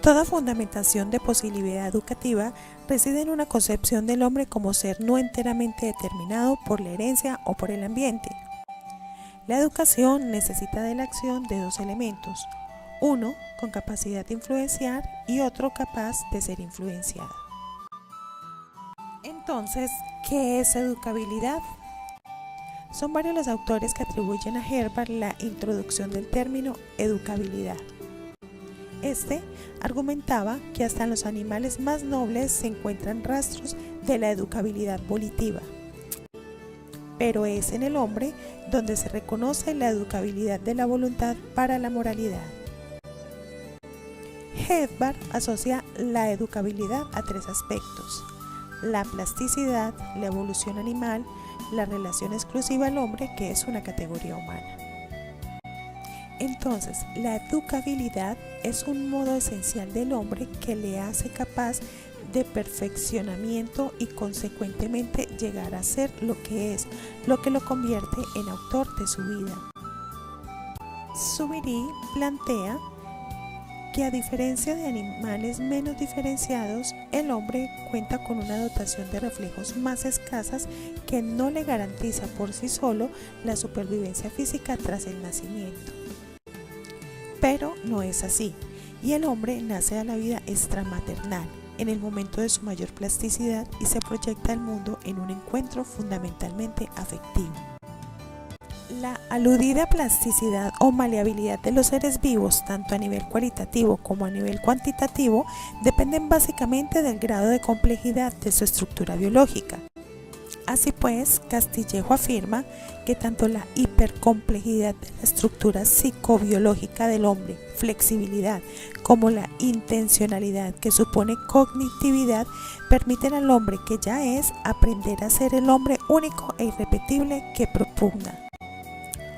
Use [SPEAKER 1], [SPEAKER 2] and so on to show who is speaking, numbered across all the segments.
[SPEAKER 1] Toda fundamentación de posibilidad educativa reside en una concepción del hombre como ser no enteramente determinado por la herencia o por el ambiente. La educación necesita de la acción de dos elementos, uno con capacidad de influenciar y otro capaz de ser influenciado. Entonces, ¿qué es educabilidad? Son varios los autores que atribuyen a Herbart la introducción del término educabilidad. Este argumentaba que hasta en los animales más nobles se encuentran rastros de la educabilidad volitiva, pero es en el hombre donde se reconoce la educabilidad de la voluntad para la moralidad. Herbart asocia la educabilidad a tres aspectos: la plasticidad, la evolución animal, la relación exclusiva al hombre, que es una categoría humana. Entonces, la educabilidad es un modo esencial del hombre que le hace capaz de perfeccionamiento y consecuentemente llegar a ser lo que es, lo que lo convierte en autor de su vida. Zubiri plantea que a diferencia de animales menos diferenciados, el hombre cuenta con una dotación de reflejos más escasas que no le garantiza por sí solo la supervivencia física tras el nacimiento. Pero no es así, y el hombre nace a la vida extramaternal, en el momento de su mayor plasticidad y se proyecta al mundo en un encuentro fundamentalmente afectivo. La aludida plasticidad o maleabilidad de los seres vivos, tanto a nivel cualitativo como a nivel cuantitativo, dependen básicamente del grado de complejidad de su estructura biológica. Así pues, Castillejo afirma que tanto la hipercomplejidad de la estructura psicobiológica del hombre, flexibilidad, como la intencionalidad que supone cognitividad, permiten al hombre que ya es aprender a ser el hombre único e irrepetible que propugna.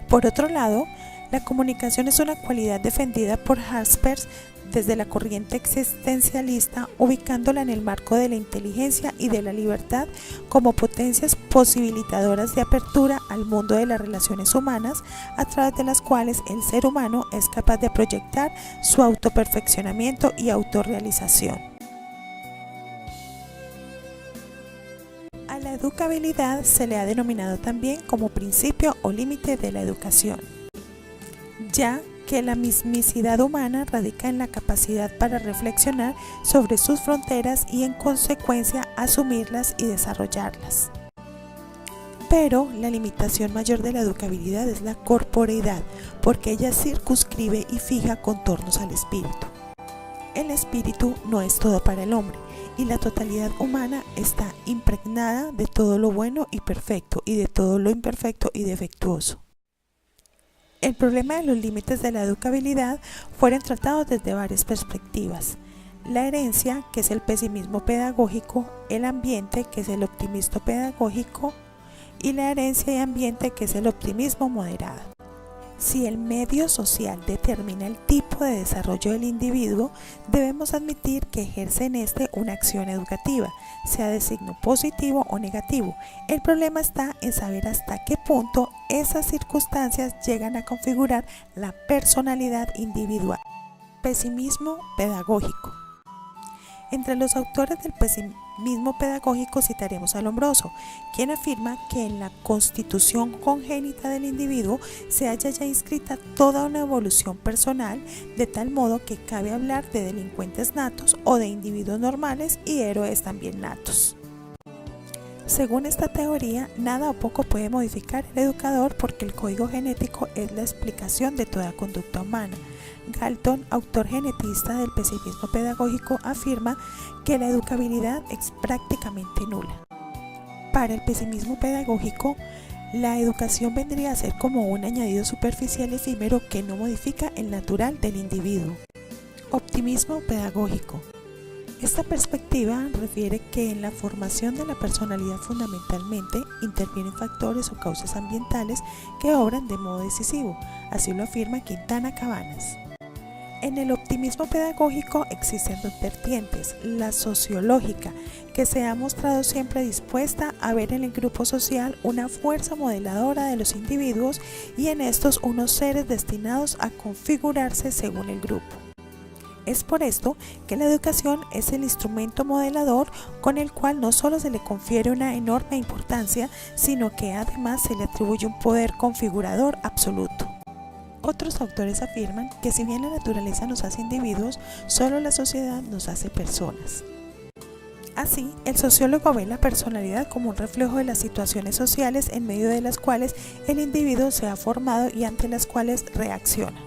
[SPEAKER 1] Por otro lado, la comunicación es una cualidad defendida por Jaspers desde la corriente existencialista, ubicándola en el marco de la inteligencia y de la libertad como potencias posibilitadoras de apertura al mundo de las relaciones humanas, a través de las cuales el ser humano es capaz de proyectar su autoperfeccionamiento y autorrealización. A la educabilidad se le ha denominado también como principio o límite de la educación, ya que la mismicidad humana radica en la capacidad para reflexionar sobre sus fronteras y en consecuencia asumirlas y desarrollarlas. Pero la limitación mayor de la educabilidad es la corporeidad, porque ella circunscribe y fija contornos al espíritu. El espíritu no es todo para el hombre, y la totalidad humana está impregnada de todo lo bueno y perfecto y de todo lo imperfecto y defectuoso. El problema de los límites de la educabilidad fueron tratados desde varias perspectivas: la herencia, que es el pesimismo pedagógico; el ambiente, que es el optimismo pedagógico; y la herencia y ambiente, que es el optimismo moderado. Si el medio social determina el tipo de desarrollo del individuo, debemos admitir que ejerce en este una acción educativa, sea de signo positivo o negativo. El problema está en saber hasta qué punto esas circunstancias llegan a configurar la personalidad individual. Pesimismo pedagógico. Entre los autores del pesimismo pedagógico citaremos a Lombroso, quien afirma que en la constitución congénita del individuo se halla ya inscrita toda una evolución personal, de tal modo que cabe hablar de delincuentes natos o de individuos normales y héroes también natos. Según esta teoría, nada o poco puede modificar el educador, porque el código genético es la explicación de toda conducta humana. Galton, autor genetista del pesimismo pedagógico, afirma que la educabilidad es prácticamente nula. Para el pesimismo pedagógico, la educación vendría a ser como un añadido superficial y efímero que no modifica el natural del individuo. Optimismo pedagógico. Esta perspectiva refiere que en la formación de la personalidad fundamentalmente intervienen factores o causas ambientales que obran de modo decisivo, así lo afirma Quintana Cabanas. En el optimismo pedagógico existen dos vertientes: la sociológica, que se ha mostrado siempre dispuesta a ver en el grupo social una fuerza modeladora de los individuos y en estos unos seres destinados a configurarse según el grupo; Es por esto que la educación es el instrumento modelador con el cual no solo se le confiere una enorme importancia, sino que además se le atribuye un poder configurador absoluto. Otros autores afirman que si bien la naturaleza nos hace individuos, solo la sociedad nos hace personas. Así, el sociólogo ve la personalidad como un reflejo de las situaciones sociales en medio de las cuales el individuo se ha formado y ante las cuales reacciona.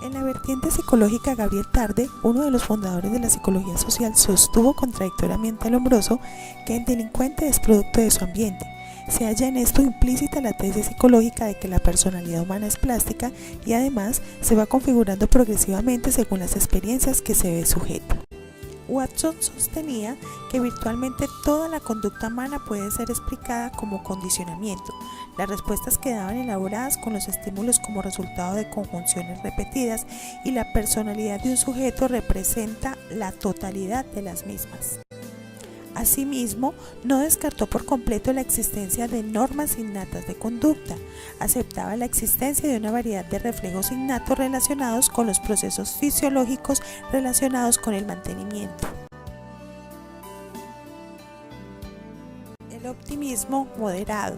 [SPEAKER 1] En la vertiente psicológica, Gabriel Tarde, uno de los fundadores de la psicología social, sostuvo contradictoriamente a Lombroso que el delincuente es producto de su ambiente. Se halla en esto implícita la tesis psicológica de que la personalidad humana es plástica y además se va configurando progresivamente según las experiencias que se ve sujeta. Watson sostenía que virtualmente toda la conducta humana puede ser explicada como condicionamiento. Las respuestas quedaban elaboradas con los estímulos como resultado de conjunciones repetidas y la personalidad de un sujeto representa la totalidad de las mismas. Asimismo, no descartó por completo la existencia de normas innatas de conducta. Aceptaba la existencia de una variedad de reflejos innatos relacionados con los procesos fisiológicos relacionados con el mantenimiento. El optimismo moderado.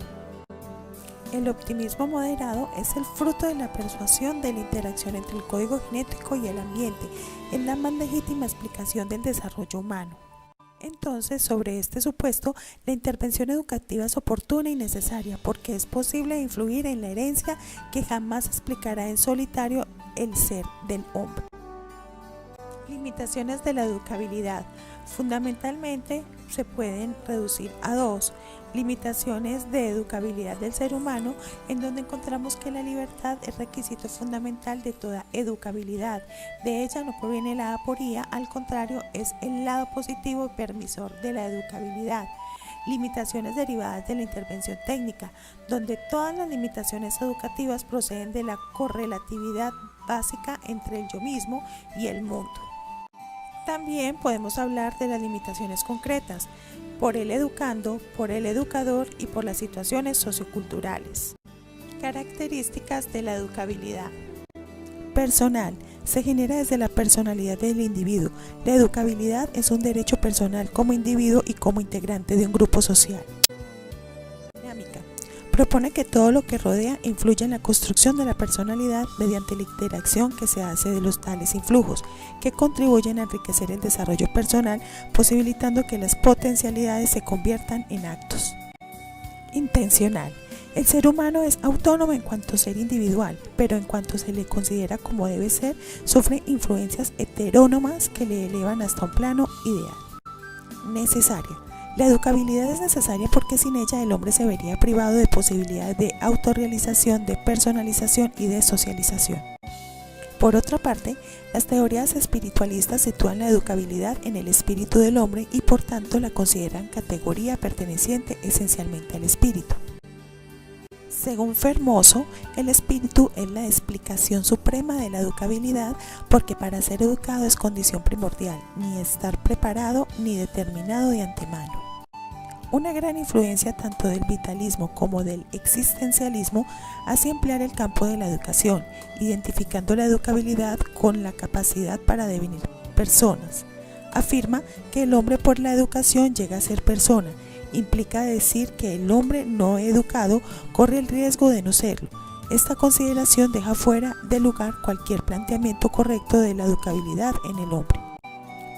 [SPEAKER 1] El optimismo moderado es el fruto de la persuasión de la interacción entre el código genético y el ambiente, es la más legítima explicación del desarrollo humano. Entonces, sobre este supuesto, la intervención educativa es oportuna y necesaria porque es posible influir en la herencia que jamás explicará en solitario el ser del hombre. Limitaciones de la educabilidad. Fundamentalmente se pueden reducir a dos: limitaciones de educabilidad del ser humano, en donde encontramos que la libertad es requisito fundamental de toda educabilidad. De ella no proviene la aporía, al contrario, es el lado positivo y permisor de la educabilidad. Limitaciones derivadas de la intervención técnica, donde todas las limitaciones educativas proceden de la correlatividad básica entre el yo mismo y el mundo. También podemos hablar de las limitaciones concretas, por el educando, por el educador y por las situaciones socioculturales. Características de la educabilidad. Personal. Se genera desde la personalidad del individuo. La educabilidad es un derecho personal como individuo y como integrante de un grupo social. Dinámica. Propone que todo lo que rodea influye en la construcción de la personalidad mediante la interacción que se hace de los tales influjos, que contribuyen a enriquecer el desarrollo personal, posibilitando que las potencialidades se conviertan en actos. Intencional. El ser humano es autónomo en cuanto ser individual, pero en cuanto se le considera como debe ser, sufre influencias heterónomas que le elevan hasta un plano ideal. Necesaria. La educabilidad es necesaria porque sin ella el hombre se vería privado de posibilidades de autorrealización, de personalización y de socialización. Por otra parte, las teorías espiritualistas sitúan la educabilidad en el espíritu del hombre y por tanto la consideran categoría perteneciente esencialmente al espíritu. Según Fermoso, el espíritu es la explicación suprema de la educabilidad porque para ser educado es condición primordial, ni estar preparado ni determinado de antemano. Una gran influencia tanto del vitalismo como del existencialismo hace emplear el campo de la educación, identificando la educabilidad con la capacidad para devenir personas. Afirma que el hombre por la educación llega a ser persona. Implica decir que el hombre no educado corre el riesgo de no serlo. Esta consideración deja fuera de lugar cualquier planteamiento correcto de la educabilidad en el hombre.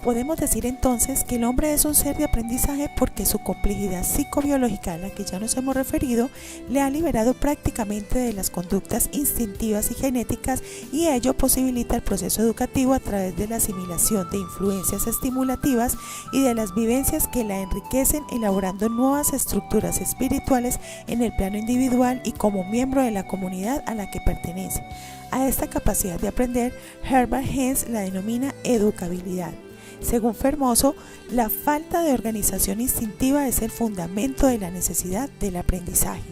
[SPEAKER 1] Podemos decir entonces que el hombre es un ser de aprendizaje porque su complejidad psicobiológica a la que ya nos hemos referido le ha liberado prácticamente de las conductas instintivas y genéticas y ello posibilita el proceso educativo a través de la asimilación de influencias estimulativas y de las vivencias que la enriquecen elaborando nuevas estructuras espirituales en el plano individual y como miembro de la comunidad a la que pertenece. A esta capacidad de aprender, Herbert Hens la denomina educabilidad. Según Fermoso, la falta de organización instintiva es el fundamento de la necesidad del aprendizaje.